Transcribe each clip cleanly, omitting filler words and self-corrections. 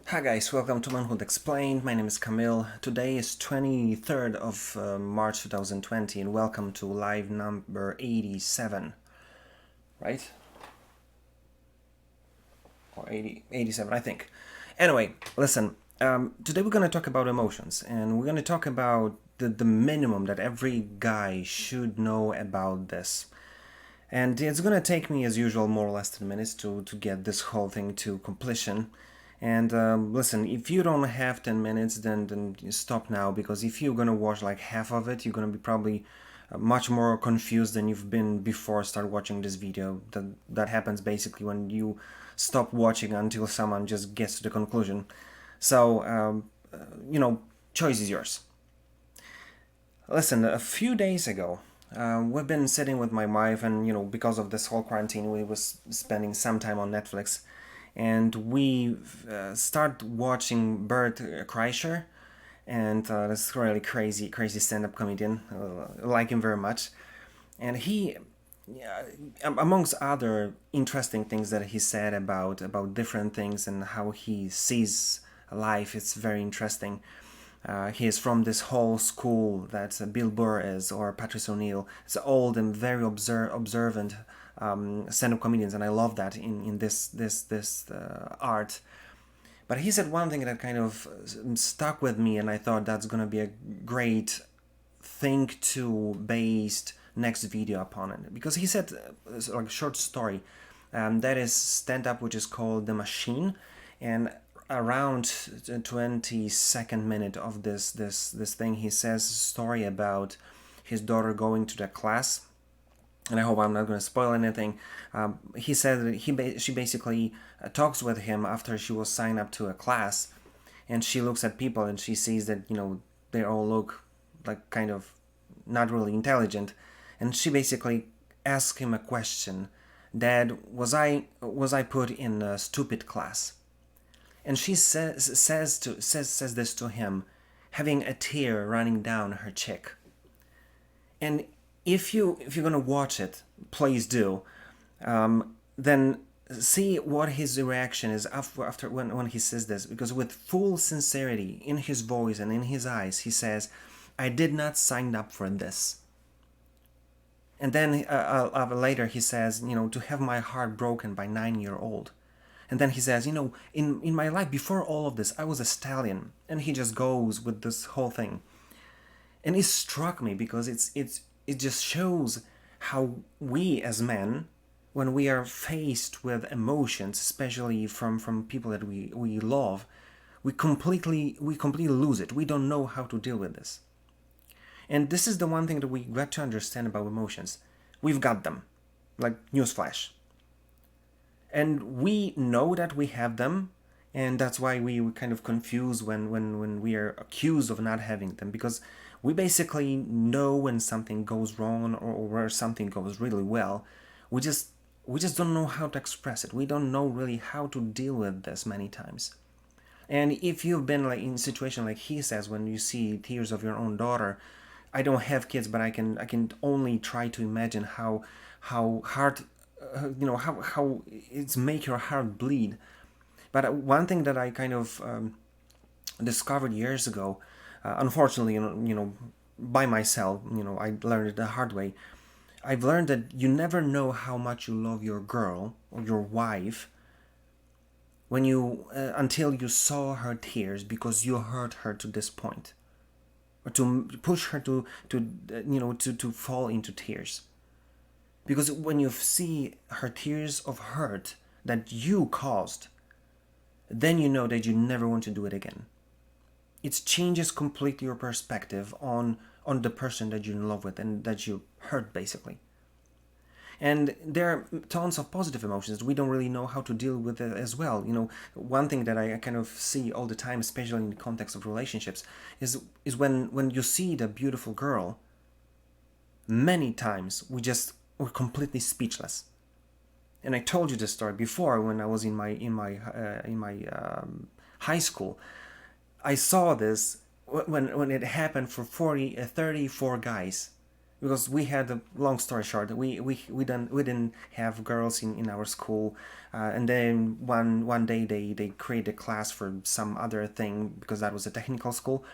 Hi guys, welcome to Manhood Explained. My name is Camille. Today is 23rd of March 2020 and welcome to live number 87, right? Or 87, I think. Anyway, listen, today we're going to talk about emotions and we're going to talk about the minimum that every guy should know about this. And it's gonna take me, as usual, more or less 10 minutes to get this whole thing to completion. And listen, if you don't have 10 minutes, then stop now, because if you're gonna watch like half of it, you're gonna be probably much more confused than you've been before start watching this video. That happens basically when you stop watching until someone just gets to the conclusion. So, choice is yours. Listen, a few days ago, we've been sitting with my wife, and because of this whole quarantine, we was spending some time on Netflix, and we start watching Bert Kreischer, and this really crazy stand-up comedian. I like him very much, and he, yeah, amongst other interesting things that he said about different things and how he sees life, it's very interesting. He is from this whole school that Bill Burr is, or Patrice O'Neill. It's old and very observant stand-up comedians, and I love that in this art. But he said one thing that kind of stuck with me, and I thought that's gonna be a great thing to base next video upon it, because he said like a short story that is stand-up, which is called The Machine, and around 22nd minute of this thing, he says a story about his daughter going to the class, and I hope I'm not going to spoil anything. He said that she basically talks with him after she was signed up to a class, and she looks at people and she sees that they all look like kind of not really intelligent, and she basically asks him a question: Dad, was I put in a stupid class? And she says this to him, having a tear running down her cheek. And if you're gonna watch it, please do. Then see what his reaction is after when he says this, because with full sincerity in his voice and in his eyes, he says, "I did not sign up for this." And then later he says, to have my heart broken by 9-year old. And then he says, in my life before all of this, I was a stallion. And he just goes with this whole thing. And it struck me because it just shows how we as men, when we are faced with emotions, especially from people that we love, we completely lose it. We don't know how to deal with this. And this is the one thing that we got to understand about emotions. We've got them. Like newsflash. And we know that we have them, and that's why we kind of confuse when we are accused of not having them, because we basically know when something goes wrong or where something goes really well. We just don't know how to express it. We don't know really how to deal with this many times. And if you've been like in a situation like he says, when you see tears of your own daughter, I don't have kids, but I can only try to imagine how hard, how it's make your heart bleed. But one thing that I kind of discovered years ago, unfortunately, by myself, I learned it the hard way. I've learned that you never know how much you love your girl or your wife when you until you saw her tears, because you hurt her to this point, or to push her to fall into tears. Because when you see her tears of hurt that you caused, then you know that you never want to do it again. It changes completely your perspective on the person that you're in love with and that you hurt, basically. And there are tons of positive emotions we don't really know how to deal with it as well. One thing that I kind of see all the time, especially in the context of relationships, is when you see the beautiful girl, many times we're completely speechless. And I told you this story before when I was in my high school. I saw this when it happened for 34 guys. because we had a long story short, we didn't have girls in our school, and then one day they created a class for some other thing because that was a technical school.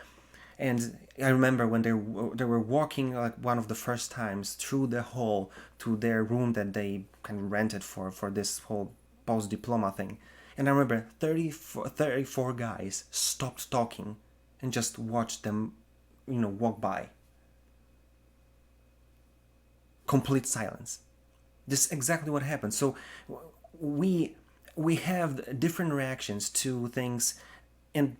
And I remember when they were walking like one of the first times through the hall to their room that they kind of rented for this whole post diploma thing. And I remember 34 guys stopped talking and just watched them, walk by. Complete silence. This is exactly what happened. So we we have different reactions to things, and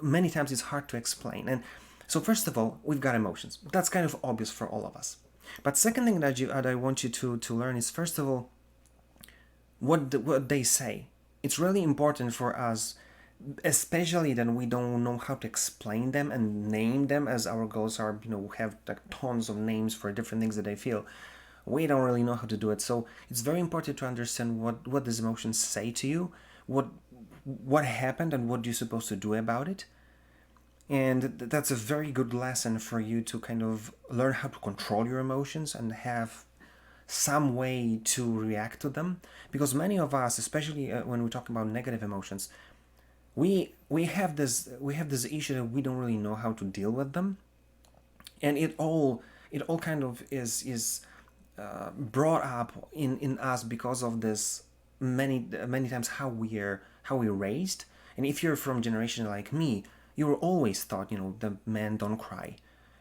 many times it's hard to explain. And so, first of all, we've got emotions. That's kind of obvious for all of us. But second thing that I want you to learn is, first of all, what they say. It's really important for us, especially that we don't know how to explain them and name them, as our goals are, have like tons of names for different things that they feel. We don't really know how to do it. So it's very important to understand what these emotions say to you, what happened, and what you're supposed to do about it. And that's a very good lesson for you to kind of learn how to control your emotions and have some way to react to them. Because many of us, especially when we talk about negative emotions, we have this issue that we don't really know how to deal with them, and it all kind of is brought up in us because of this many times how we're raised. And if you're from generation like me, you were always taught, the men don't cry,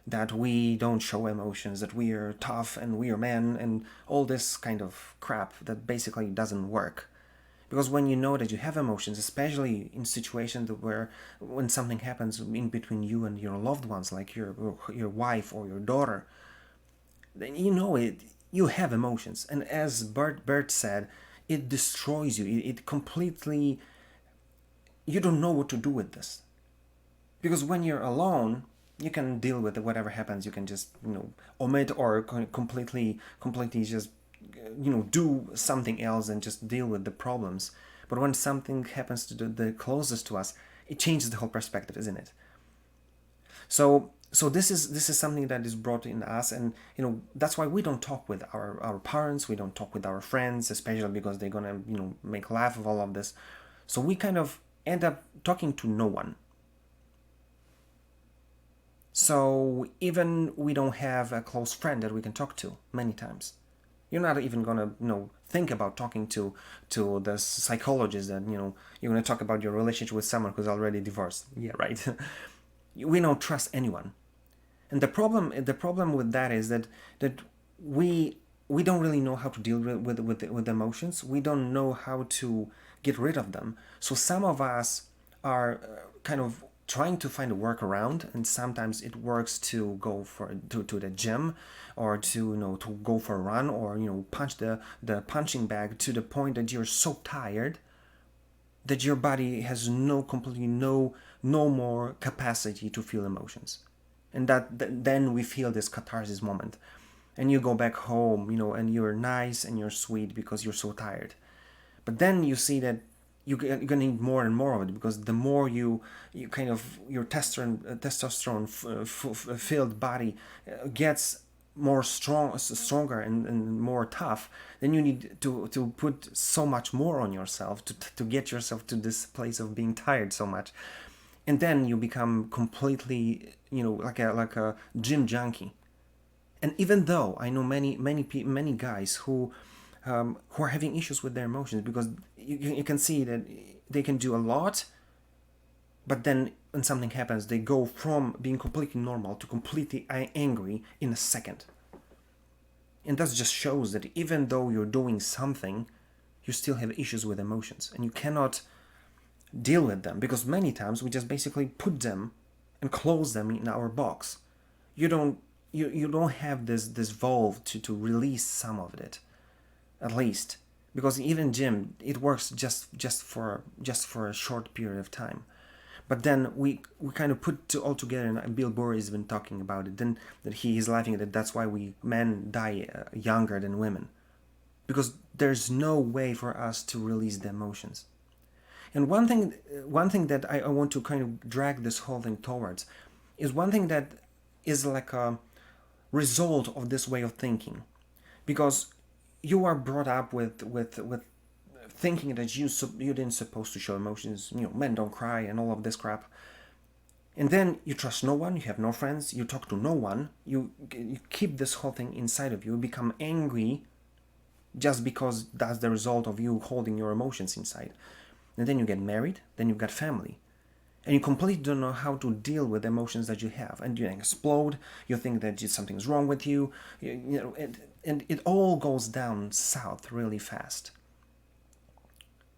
that we don't show emotions, that we are tough and we are men, and all this kind of crap that basically doesn't work. Because when you know that you have emotions, especially in situations where when something happens in between you and your loved ones, like your wife or your daughter, then you know it. You have emotions, and as Bert said, it destroys you. It completely. You don't know what to do with this, because when you're alone, you can deal with it. Whatever happens, you can just omit or completely just do something else and just deal with the problems. But when something happens to the closest to us, it changes the whole perspective, isn't it? So this is something that is brought in us, and that's why we don't talk with our parents, we don't talk with our friends, especially because they're gonna make laugh of all of this. So we kind of end up talking to no one. So even we don't have a close friend that we can talk to many times. You're not even gonna think about talking to the psychologist that you're gonna talk about your relationship with someone who's already divorced. Yeah, right. We don't trust anyone. And the problem with that is that we don't really know how to deal with emotions. We don't know how to get rid of them. So some of us are kind of trying to find a workaround, and sometimes it works to go to the gym, or to to go for a run, or punch the punching bag to the point that you're so tired that your body has completely no more capacity to feel emotions. And then we feel this catharsis moment, and you go back home, and you're nice and you're sweet because you're so tired. But then you see that you're gonna need more and more of it, because the more you kind of your testosterone filled body gets more stronger and more tough, then you need to put so much more on yourself to get yourself to this place of being tired so much. And then you become completely like a gym junkie. And even though I know many guys who are having issues with their emotions, because you can see that they can do a lot, but then when something happens, they go from being completely normal to completely angry in a second. And that just shows that even though you're doing something, you still have issues with emotions, and you cannot deal with them, because many times we just basically put them and close them in our box. You don't have this valve to release some of it, at least, because even gym, it works just for a short period of time. But then we kind of put all together, and Bill Burr has been talking about it. Then that he is laughing at it. That's why we men die younger than women, because there's no way for us to release the emotions. And one thing that I want to kind of drag this whole thing towards is one thing that is like result of this way of thinking, because you are brought up with thinking that you didn't supposed to show emotions. Men don't cry and all of this crap. And then you trust no one, you have no friends, you talk to no one, you keep this whole thing inside of you, become angry just because that's the result of you holding your emotions inside. And then you get married, then you've got family. And you completely don't know how to deal with emotions that you have. And you explode, you think that something's wrong with you, and it all goes down south really fast.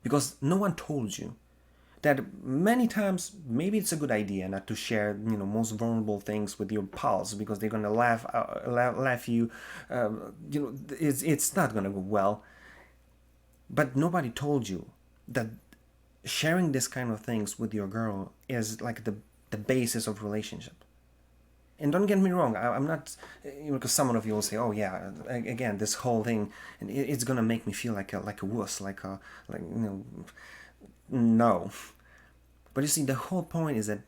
Because no one told you that many times maybe it's a good idea not to share most vulnerable things with your pals, because they're gonna laugh you. It's not gonna go well. But nobody told you that sharing this kind of things with your girl is like the basis of relationship. And don't get me wrong, I'm not, because some of you will say, oh yeah, again, this whole thing, and it's gonna make me feel like a wuss, no. But you see, the whole point is that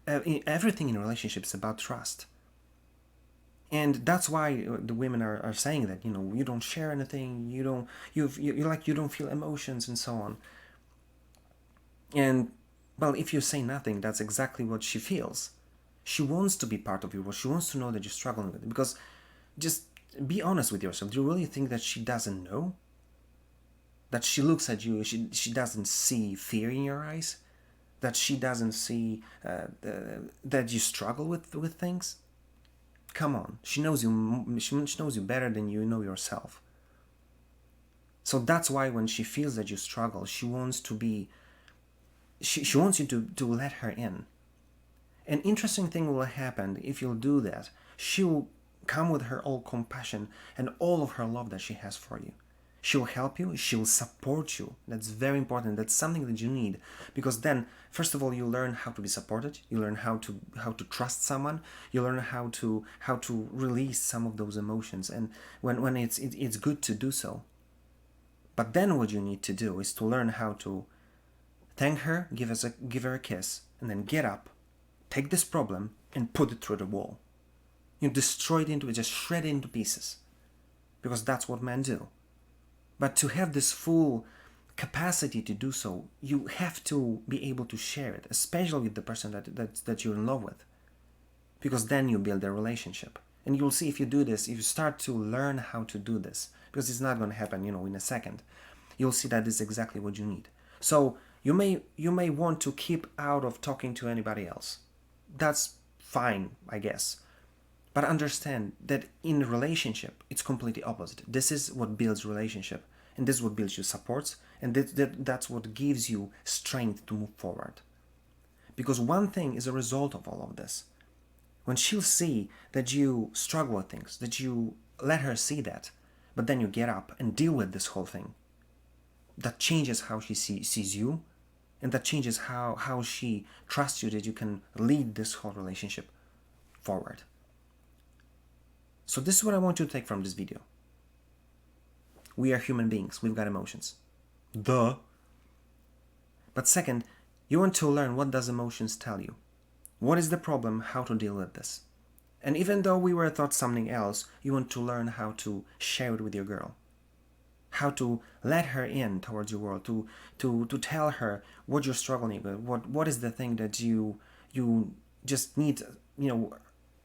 everything in a relationship is about trust. And that's why the women are saying that, you don't share anything, you don't feel emotions and so on. And well, if you say nothing, that's exactly what she feels. She wants to be part of your world. She wants to know that you're struggling with it. Because just be honest with yourself. Do you really think that she doesn't know? That she looks at you, she doesn't see fear in your eyes? That she doesn't see that you struggle with things? Come on, she knows you. She knows you better than you know yourself. So that's why when she feels that you struggle, she wants to be. She wants you to let her in. An interesting thing will happen if you'll do that. She'll come with her all compassion and all of her love that she has for you. She'll help you, she'll support you. That's very important. That's something that you need, because then, first of all, you learn how to be supported. You learn how to trust someone. You learn how to release some of those emotions, and when it's good to do so. But then what you need to do is to learn how to thank her, give her a kiss, and then get up, take this problem and put it through the wall. You destroy it just shred it into pieces, because that's what men do. But to have this full capacity to do so, you have to be able to share it, especially with the person that you're in love with, because then you build a relationship. And you'll see, if you do this, if you start to learn how to do this, because it's not going to happen, in a second, you'll see that is exactly what you need. So you may want to keep out of talking to anybody else. That's fine, I guess. But understand that in a relationship, it's completely opposite. This is what builds relationship, and this is what builds you supports, and that's what gives you strength to move forward. Because one thing is a result of all of this. When she'll see that you struggle with things, that you let her see that, but then you get up and deal with this whole thing, that changes how she sees you, and that changes how she trusts you, that you can lead this whole relationship forward. So this is what I want you to take from this video. We are human beings. We've got emotions. Duh. But second, you want to learn, what does emotions tell you? What is the problem? How to deal with this? And even though we were taught something else, you want to learn how to share it with your girl. How to let her in towards your world, to tell her what you're struggling with, what is the thing that you just need,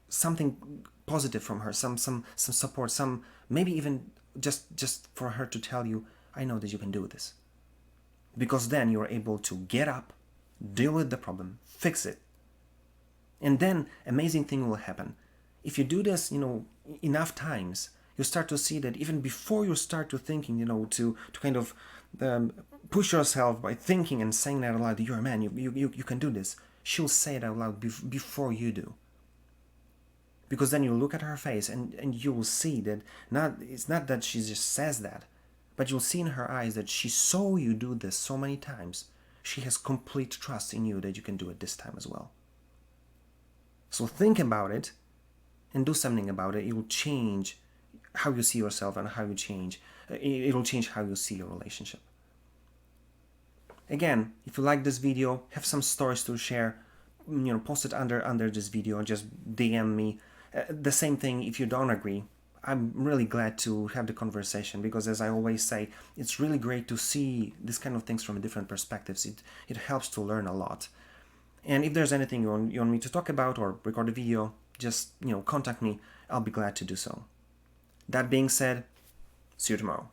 something positive from her, some support, some maybe even just for her to tell you, I know that you can do this. Because then you're able to get up, deal with the problem, fix it. And then amazing thing will happen. If you do this, enough times, you start to see that even before you start to thinking, to kind of push yourself by thinking and saying that out loud, you're a man, you can do this. She'll say it out loud before you do. Because then you look at her face and you will see that it's not that she just says that, but you'll see in her eyes that she saw you do this so many times. She has complete trust in you that you can do it this time as well. So think about it and do something about it. It will change how you see yourself and how you change. It will change how you see your relationship. Again, if you like this video, have some stories to share, post it under this video, just DM me. The same thing if you don't agree. I'm really glad to have the conversation because, as I always say, it's really great to see this kind of things from different perspectives. It helps to learn a lot. And if there's anything you want me to talk about or record a video, just contact me. I'll be glad to do so. That being said, see you tomorrow.